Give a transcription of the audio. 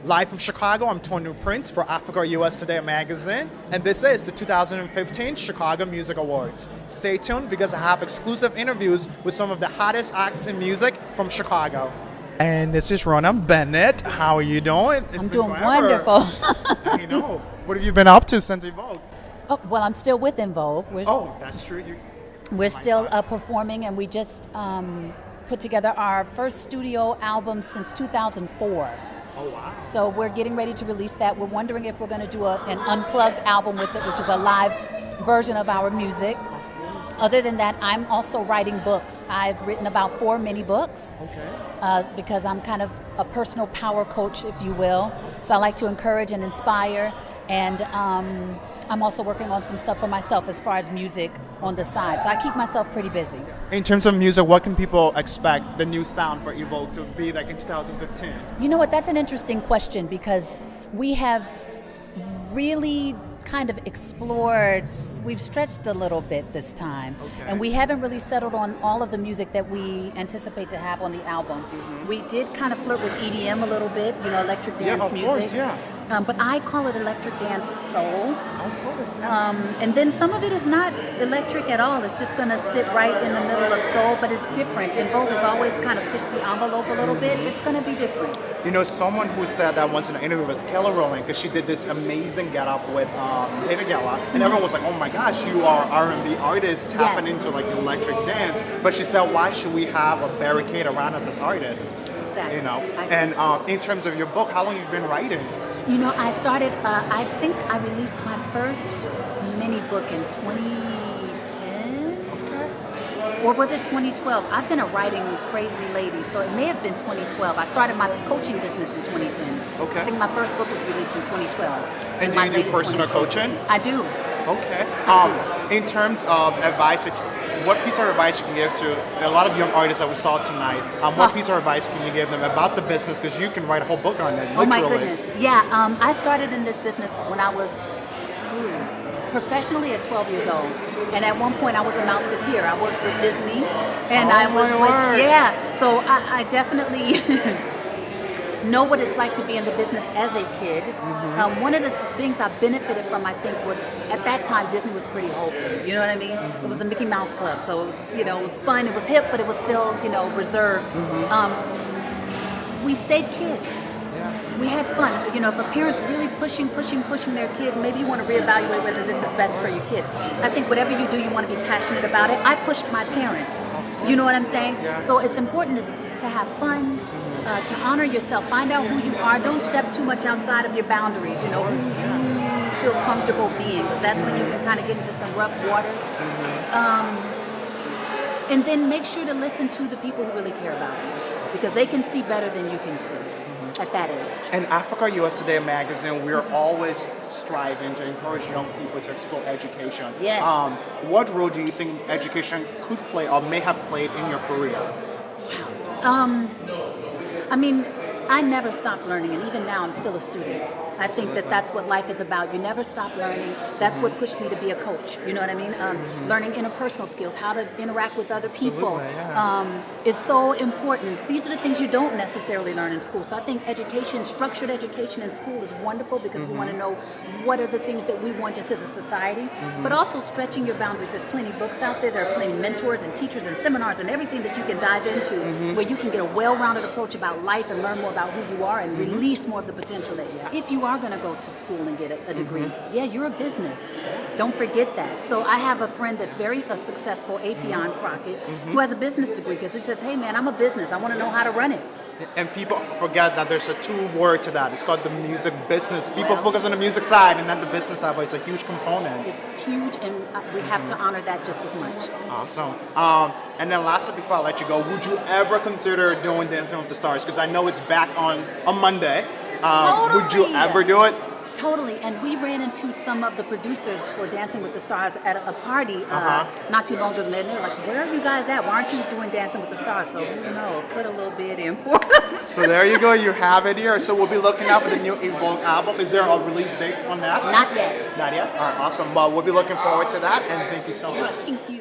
Live from Chicago, I'm Tornu Prynce for Africa US Today magazine, and this is the 2015 Chicago Music Awards. Stay tuned because I have exclusive interviews with some of the hottest acts in music from Chicago. And this is Rhona Bennett. How are you doing? I'm doing wonderful. I know. What have you been up to since En Vogue? Oh, well, I'm still with En Vogue. That's true. We're still performing, and we just put together our first studio album since 2004. Oh, wow. So we're getting ready to release that. We're wondering if we're going to do an unplugged album with it, which is a live version of our music. Other than that, I'm also writing books. I've written about 4 mini books. Okay. Because I'm kind of a personal power coach, if you will. So I like to encourage and inspire, and I'm also working on some stuff for myself as far as music on the side. So I keep myself pretty busy. In terms of music, what can people expect the new sound for En Vogue to be like in 2015? You know what, that's an interesting question, because we have really kind of explored, we've stretched a little bit this time. Okay. And we haven't really settled on all of the music that we anticipate to have on the album. We did kind of flirt with EDM a little bit, electric dance music. Course, yeah. But I call it electric dance soul. Of course, yeah. And then some of it is not electric at all. It's just going to sit right in the middle of soul, but it's different. En Vogue has always kind of pushed the envelope a little bit. It's going to be different. Someone who said that once in an interview was Roland, because she did this amazing get-up with David Guetta, and everyone was like, oh my gosh, you are R&B artist tapping into like electric dance. But she said, why should we have a barricade around us as artists? Exactly. And in terms of your book, how long have you been writing? I started, I think I released my first mini book in 2010. Okay. Or was it 2012? I've been a writing crazy lady, so it may have been 2012. I started my coaching business in 2010. Okay. I think my first book was released in 2012. And do you do personal coaching? I do. Okay. In terms of advice, what piece of advice you can give to a lot of young artists that we saw tonight? What piece of advice can you give them about the business? Because you can write a whole book on it, literally. Oh my goodness. Yeah, I started in this business when I was professionally at 12 years old. And at one point I was a Mouseketeer. I worked with Disney. And so I definitely know what it's like to be in the business as a kid. One of the things I benefited from, I think, was at that time Disney was pretty wholesome. You know what I mean? It was a Mickey Mouse Club, so it was, it was fun. It was hip, but it was still, reserved. We stayed kids. Yeah. We had fun. If a parent's really pushing their kid, maybe you want to reevaluate whether this is best for your kid. I think whatever you do, you want to be passionate about it. I pushed my parents. You know what I'm saying? Yeah. So it's important to have fun. To honor yourself, find out who you are. Don't step too much outside of your boundaries. Who you feel comfortable being, because that's when you can kind of get into some rough waters. And then make sure to listen to the people who really care about you, because they can see better than you can see at that age. In Africa US Today magazine, we're always striving to encourage young people to explore education. Yes. What role do you think education could play or may have played in your career? I never stopped learning, and even now I'm still a student. I think that's what life is about. You never stop learning. That's what pushed me to be a coach. You know what I mean? Learning interpersonal skills, how to interact with other people is so important. These are the things you don't necessarily learn in school. So I think education, structured education in school is wonderful, because we want to know what are the things that we want just as a society, but also stretching your boundaries. There's plenty of books out there. There are plenty of mentors and teachers and seminars and everything that you can dive into where you can get a well-rounded approach about life and learn more about who you are and release more of the potential that you have. If you are going to go to school and get a degree, you're a business. Don't forget that. So I have a friend that's very successful, Afion Crockett, who has a business degree, because he says, hey man, I'm a business. I want to know how to run it. And people forget that there's a 2-word to that. It's called the music business. People focus on the music side and not the business side, but it's a huge component. It's huge, and we have to honor that just as much. Awesome. And then lastly, before I let you go, would you ever consider doing Dancing with the Stars? Because I know it's back on Monday. Totally. Would you ever do it? Totally, and we ran into some of the producers for Dancing with the Stars at a party not too long ago, and they were like, where are you guys at? Why aren't you doing Dancing with the Stars? So who knows, put a little bid in for us. So there you go, you have it here. So we'll be looking out for the new En Vogue album. Is there a release date on that? Not yet. Not yet? All right, awesome. Well, we'll be looking forward to that, and thank you so much. Thank you.